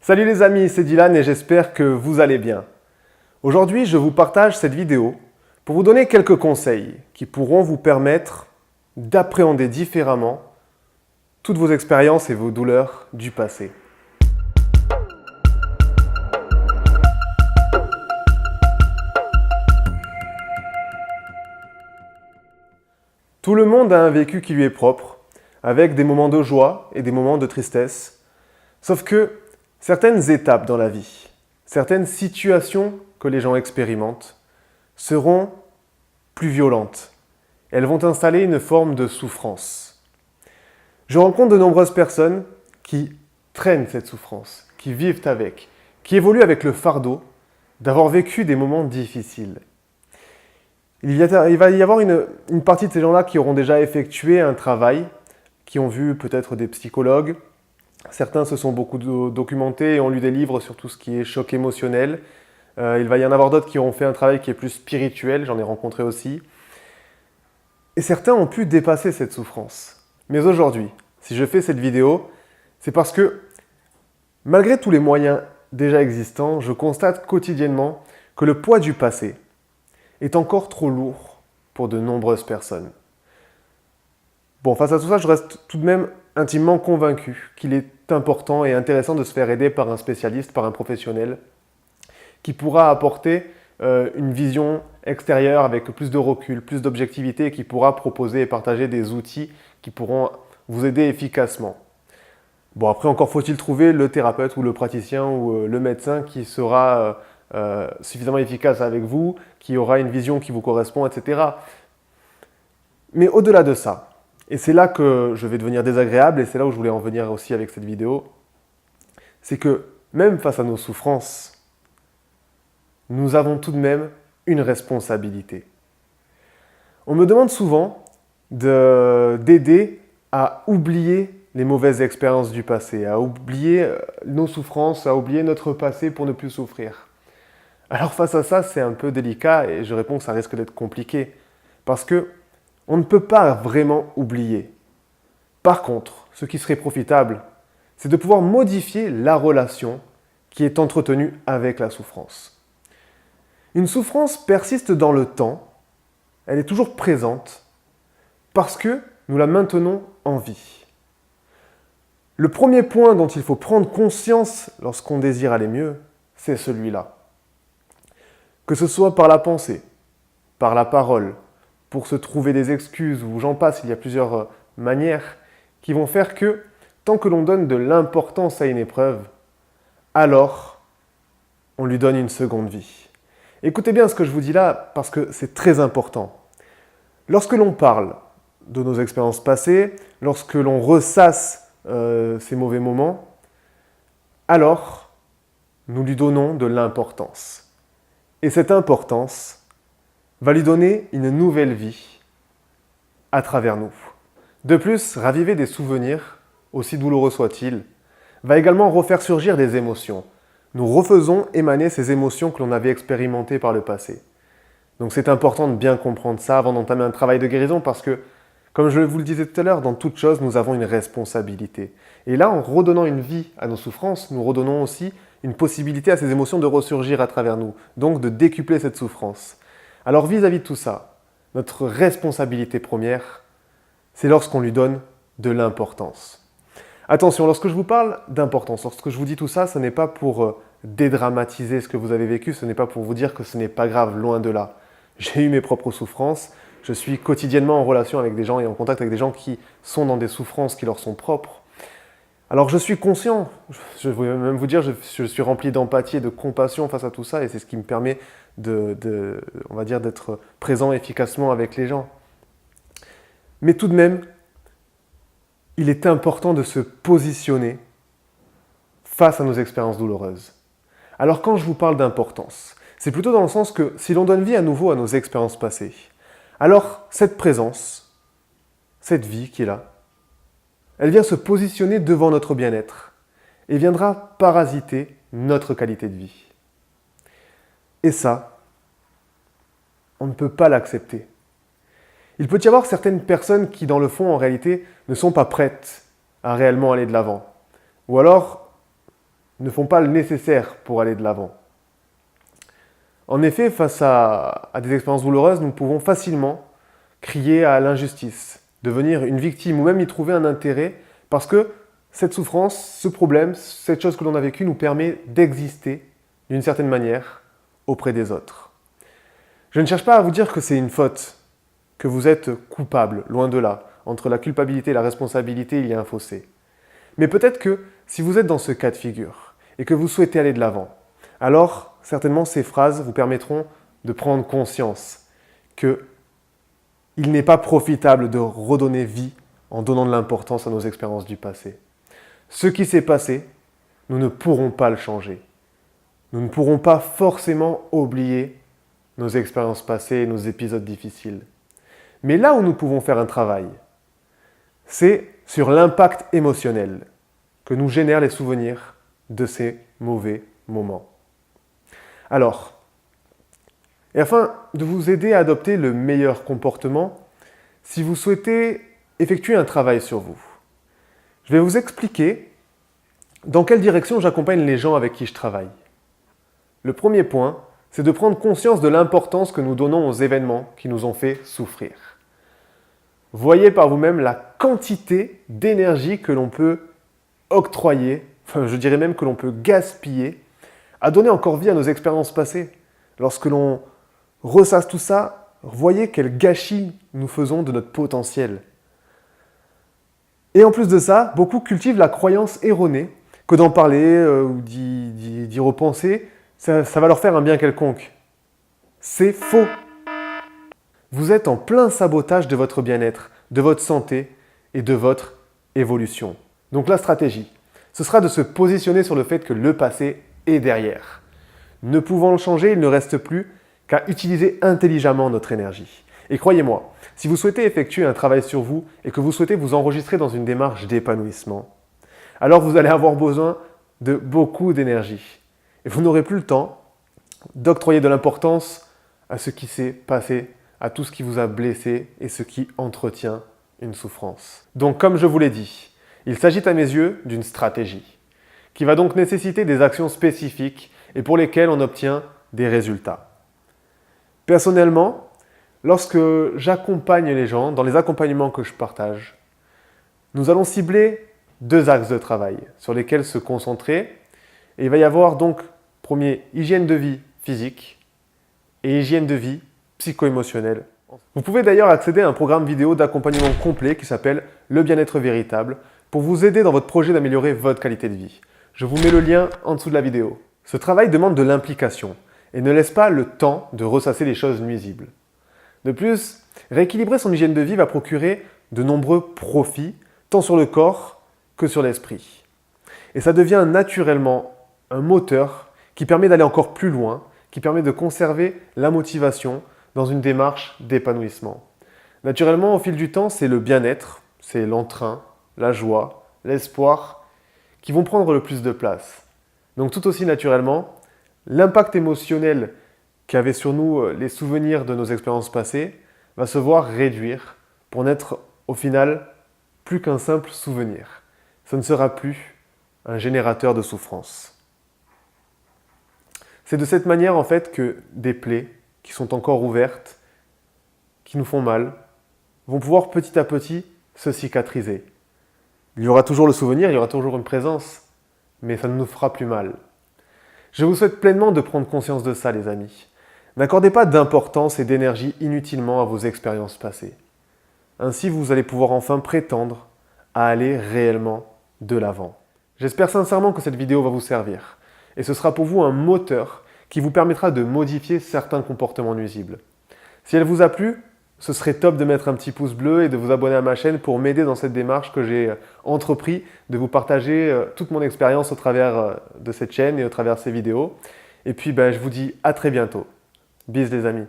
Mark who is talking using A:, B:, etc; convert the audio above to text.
A: Salut les amis, c'est Dylan et j'espère que vous allez bien. Aujourd'hui, je vous partage cette vidéo pour vous donner quelques conseils qui pourront vous permettre d'appréhender différemment toutes vos expériences et vos douleurs du passé. Tout le monde a un vécu qui lui est propre, avec des moments de joie et des moments de tristesse. Sauf que certaines étapes dans la vie, certaines situations que les gens expérimentent seront plus violentes. Elles vont installer une forme de souffrance. Je rencontre de nombreuses personnes qui traînent cette souffrance, qui vivent avec, qui évoluent avec le fardeau d'avoir vécu des moments difficiles. Il va y avoir une partie de ces gens-là qui auront déjà effectué un travail, qui ont vu peut-être des psychologues. Certains se sont beaucoup documentés et ont lu des livres sur tout ce qui est choc émotionnel. Il va y en avoir d'autres qui ont fait un travail qui est plus spirituel, j'en ai rencontré aussi. Et certains ont pu dépasser cette souffrance. Mais aujourd'hui, si je fais cette vidéo, c'est parce que, malgré tous les moyens déjà existants, je constate quotidiennement que le poids du passé est encore trop lourd pour de nombreuses personnes. Bon, face à tout ça, je reste tout de même intimement convaincu qu'il est important et intéressant de se faire aider par un spécialiste, par un professionnel, qui pourra apporter une vision extérieure avec plus de recul, plus d'objectivité, et qui pourra proposer et partager des outils qui pourront vous aider efficacement. Bon, après, encore faut-il trouver le thérapeute ou le praticien ou le médecin qui sera suffisamment efficace avec vous, qui aura une vision qui vous correspond, etc. Mais au-delà de ça, et c'est là que je vais devenir désagréable, et c'est là où je voulais en venir aussi avec cette vidéo, c'est que même face à nos souffrances, nous avons tout de même une responsabilité. On me demande souvent d'aider à oublier les mauvaises expériences du passé, à oublier nos souffrances, à oublier notre passé pour ne plus souffrir. Alors face à ça, c'est un peu délicat et je réponds que ça risque d'être compliqué parce que on ne peut pas vraiment oublier. Par contre, ce qui serait profitable, c'est de pouvoir modifier la relation qui est entretenue avec la souffrance. Une souffrance persiste dans le temps, elle est toujours présente parce que nous la maintenons en vie. Le premier point dont il faut prendre conscience lorsqu'on désire aller mieux, c'est celui-là. Que ce soit par la pensée, par la parole, pour se trouver des excuses, ou j'en passe, il y a plusieurs manières qui vont faire que, tant que l'on donne de l'importance à une épreuve, alors on lui donne une seconde vie. Écoutez bien ce que je vous dis là, parce que c'est très important. Lorsque l'on parle de nos expériences passées, lorsque l'on ressasse ces mauvais moments, alors nous lui donnons de l'importance. Et cette importance va lui donner une nouvelle vie à travers nous. De plus, raviver des souvenirs, aussi douloureux soient-ils, va également refaire surgir des émotions. Nous refaisons émaner ces émotions que l'on avait expérimentées par le passé. Donc c'est important de bien comprendre ça avant d'entamer un travail de guérison parce que, comme je vous le disais tout à l'heure, dans toute chose, nous avons une responsabilité. Et là, en redonnant une vie à nos souffrances, nous redonnons aussi une possibilité à ces émotions de ressurgir à travers nous, donc de décupler cette souffrance. Alors vis-à-vis de tout ça, notre responsabilité première, c'est lorsqu'on lui donne de l'importance. Attention, lorsque je vous parle d'importance, lorsque je vous dis tout ça, ce n'est pas pour dédramatiser ce que vous avez vécu, ce n'est pas pour vous dire que ce n'est pas grave, loin de là. J'ai eu mes propres souffrances, je suis quotidiennement en relation avec des gens et en contact avec des gens qui sont dans des souffrances qui leur sont propres. Alors je suis conscient, je vais même vous dire, je suis rempli d'empathie et de compassion face à tout ça et c'est ce qui me permet on va dire, d'être présent efficacement avec les gens. Mais tout de même, il est important de se positionner face à nos expériences douloureuses. Alors quand je vous parle d'importance, c'est plutôt dans le sens que si l'on donne vie à nouveau à nos expériences passées, alors cette présence, cette vie qui est là, elle vient se positionner devant notre bien-être et viendra parasiter notre qualité de vie. Et ça, on ne peut pas l'accepter. Il peut y avoir certaines personnes qui, dans le fond, en réalité, ne sont pas prêtes à réellement aller de l'avant. Ou alors, ne font pas le nécessaire pour aller de l'avant. En effet, face à des expériences douloureuses, nous pouvons facilement crier à l'injustice, devenir une victime ou même y trouver un intérêt parce que cette souffrance, ce problème, cette chose que l'on a vécue nous permet d'exister d'une certaine manière auprès des autres. Je ne cherche pas à vous dire que c'est une faute, que vous êtes coupable, loin de là. Entre la culpabilité et la responsabilité, il y a un fossé. Mais peut-être que si vous êtes dans ce cas de figure et que vous souhaitez aller de l'avant, alors certainement ces phrases vous permettront de prendre conscience qu'il n'est pas profitable de redonner vie en donnant de l'importance à nos expériences du passé. Ce qui s'est passé, nous ne pourrons pas le changer. Nous ne pourrons pas forcément oublier nos expériences passées et nos épisodes difficiles. Mais là où nous pouvons faire un travail, c'est sur l'impact émotionnel que nous génèrent les souvenirs de ces mauvais moments. Alors, et afin de vous aider à adopter le meilleur comportement, si vous souhaitez effectuer un travail sur vous, je vais vous expliquer dans quelle direction j'accompagne les gens avec qui je travaille. Le premier point, c'est de prendre conscience de l'importance que nous donnons aux événements qui nous ont fait souffrir. Voyez par vous-même la quantité d'énergie que l'on peut octroyer, je dirais même que l'on peut gaspiller, à donner encore vie à nos expériences passées. Lorsque l'on ressasse tout ça, voyez quel gâchis nous faisons de notre potentiel. Et en plus de ça, beaucoup cultivent la croyance erronée que d'en parler ou d'y repenser, ça va leur faire un bien quelconque. C'est faux. Vous êtes en plein sabotage de votre bien-être, de votre santé et de votre évolution. Donc la stratégie, ce sera de se positionner sur le fait que le passé est derrière. Ne pouvant le changer, il ne reste plus qu'à utiliser intelligemment notre énergie. Et croyez-moi, si vous souhaitez effectuer un travail sur vous et que vous souhaitez vous enregistrer dans une démarche d'épanouissement, alors vous allez avoir besoin de beaucoup d'énergie. Et vous n'aurez plus le temps d'octroyer de l'importance à ce qui s'est passé, à tout ce qui vous a blessé et ce qui entretient une souffrance. Donc comme je vous l'ai dit, il s'agit à mes yeux d'une stratégie qui va donc nécessiter des actions spécifiques et pour lesquelles on obtient des résultats. Personnellement, lorsque j'accompagne les gens, dans les accompagnements que je partage, nous allons cibler 2 axes de travail sur lesquels se concentrer. Et il va y avoir donc, premier, hygiène de vie physique et hygiène de vie psycho-émotionnelle. Vous pouvez d'ailleurs accéder à un programme vidéo d'accompagnement complet qui s'appelle Le bien-être véritable pour vous aider dans votre projet d'améliorer votre qualité de vie. Je vous mets le lien en dessous de la vidéo. Ce travail demande de l'implication et ne laisse pas le temps de ressasser les choses nuisibles. De plus, rééquilibrer son hygiène de vie va procurer de nombreux profits, tant sur le corps que sur l'esprit. Et ça devient naturellement un moteur qui permet d'aller encore plus loin, qui permet de conserver la motivation dans une démarche d'épanouissement. Naturellement, au fil du temps, c'est le bien-être, c'est l'entrain, la joie, l'espoir qui vont prendre le plus de place. Donc tout aussi naturellement, l'impact émotionnel qu'avaient sur nous les souvenirs de nos expériences passées va se voir réduire pour n'être au final plus qu'un simple souvenir. Ce ne sera plus un générateur de souffrance. C'est de cette manière en fait que des plaies qui sont encore ouvertes, qui nous font mal, vont pouvoir petit à petit se cicatriser. Il y aura toujours le souvenir, il y aura toujours une présence, mais ça ne nous fera plus mal. Je vous souhaite pleinement de prendre conscience de ça, les amis. N'accordez pas d'importance et d'énergie inutilement à vos expériences passées. Ainsi, vous allez pouvoir enfin prétendre à aller réellement de l'avant. J'espère sincèrement que cette vidéo va vous servir et ce sera pour vous un moteur qui vous permettra de modifier certains comportements nuisibles. Si elle vous a plu, ce serait top de mettre un petit pouce bleu et de vous abonner à ma chaîne pour m'aider dans cette démarche que j'ai entrepris de vous partager toute mon expérience au travers de cette chaîne et au travers de ces vidéos. Et puis je vous dis à très bientôt. Bis les amis.